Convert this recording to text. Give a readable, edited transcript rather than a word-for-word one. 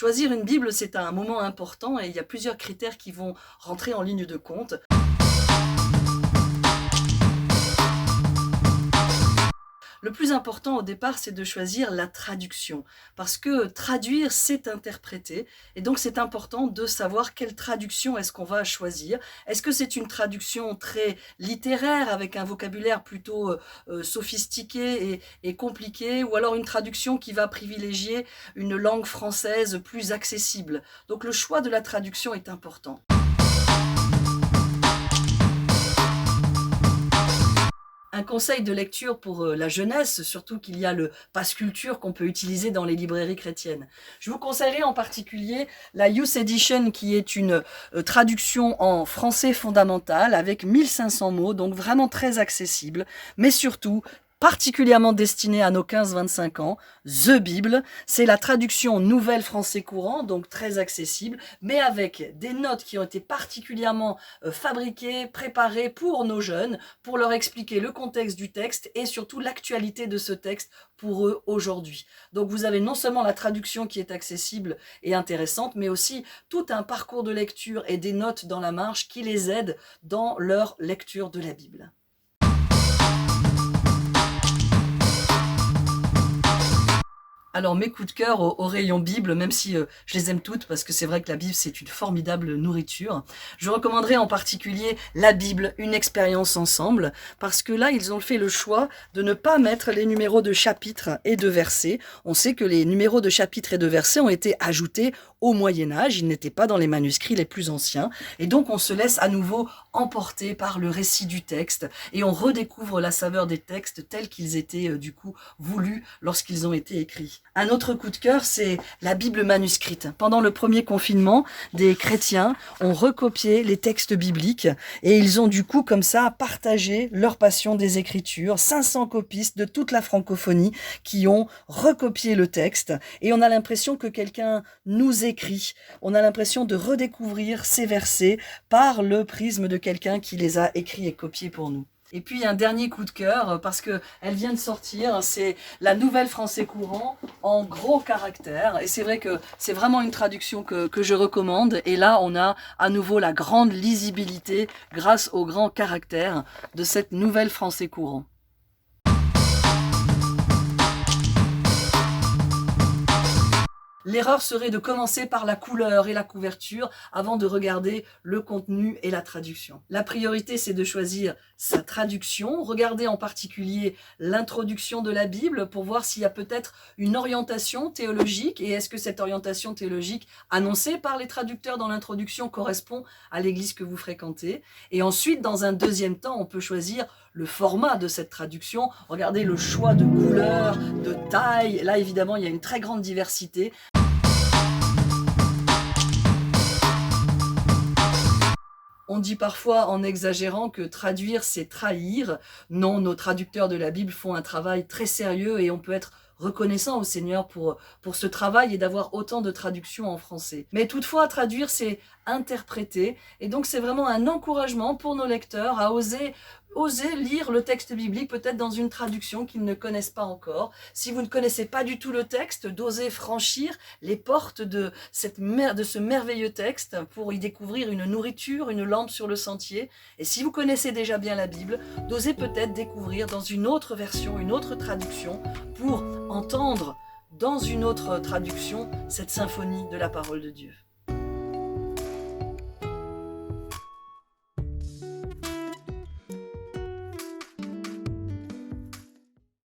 Choisir une Bible, c'est un moment important et il y a plusieurs critères qui vont rentrer en ligne de compte. Le plus important au départ, c'est de choisir la traduction, parce que traduire, c'est interpréter, et donc c'est important de savoir quelle traduction est-ce qu'on va choisir. Est-ce que c'est une traduction très littéraire, avec un vocabulaire plutôt sophistiqué et compliqué, ou alors une traduction qui va privilégier une langue française plus accessible? Donc le choix de la traduction est important. Un conseil de lecture pour la jeunesse, surtout qu'il y a le Pass Culture qu'on peut utiliser dans les librairies chrétiennes. Je vous conseillerais en particulier la Youth Edition, qui est une traduction en français fondamental avec 1500 mots, donc vraiment très accessible, mais surtout particulièrement destinée à nos 15-25 ans. The Bible, c'est la traduction nouvelle français courant, donc très accessible, mais avec des notes qui ont été particulièrement fabriquées, préparées pour nos jeunes, pour leur expliquer le contexte du texte et surtout l'actualité de ce texte pour eux aujourd'hui. Donc vous avez non seulement la traduction qui est accessible et intéressante, mais aussi tout un parcours de lecture et des notes dans la marge qui les aident dans leur lecture de la Bible. Alors mes coups de cœur au rayon Bible, même si je les aime toutes parce que c'est vrai que la Bible c'est une formidable nourriture, je recommanderais en particulier la Bible, une expérience ensemble, parce que là ils ont fait le choix de ne pas mettre les numéros de chapitres et de versets. On sait que les numéros de chapitres et de versets ont été ajoutés au Moyen-Âge, ils n'étaient pas dans les manuscrits les plus anciens, et donc on se laisse à nouveau emporter par le récit du texte, et on redécouvre la saveur des textes tels qu'ils étaient du coup voulus lorsqu'ils ont été écrits. Un autre coup de cœur, c'est la Bible manuscrite. Pendant le premier confinement, des chrétiens ont recopié les textes bibliques et ils ont du coup comme ça partagé leur passion des Écritures. 500 copistes de toute la francophonie qui ont recopié le texte et on a l'impression que quelqu'un nous écrit. On a l'impression de redécouvrir ces versets par le prisme de quelqu'un qui les a écrits et copiés pour nous. Et puis un dernier coup de cœur, parce qu'elle vient de sortir, c'est la Nouvelle Français Courant en gros caractères. Et c'est vrai que c'est vraiment une traduction que je recommande. Et là, on a à nouveau la grande lisibilité grâce aux grands caractères de cette Nouvelle Français Courant. L'erreur serait de commencer par la couleur et la couverture avant de regarder le contenu et la traduction. La priorité, c'est de choisir sa traduction, regarder en particulier l'introduction de la Bible pour voir s'il y a peut-être une orientation théologique et est-ce que cette orientation théologique annoncée par les traducteurs dans l'introduction correspond à l'église que vous fréquentez. Et ensuite, dans un deuxième temps, on peut choisir le format de cette traduction, regardez le choix de couleurs, de taille. Là, évidemment, il y a une très grande diversité. On dit parfois en exagérant que traduire, c'est trahir. Non, nos traducteurs de la Bible font un travail très sérieux et on peut être reconnaissant au Seigneur pour ce travail et d'avoir autant de traductions en français. Mais toutefois, traduire, c'est interpréter. Et donc, c'est vraiment un encouragement pour nos lecteurs à oser lire le texte biblique, peut-être dans une traduction qu'ils ne connaissent pas encore. Si vous ne connaissez pas du tout le texte, d'oser franchir les portes de ce merveilleux texte pour y découvrir une nourriture, une lampe sur le sentier. Et si vous connaissez déjà bien la Bible, d'oser peut-être découvrir dans une autre version, une autre traduction, pour entendre dans une autre traduction cette symphonie de la parole de Dieu.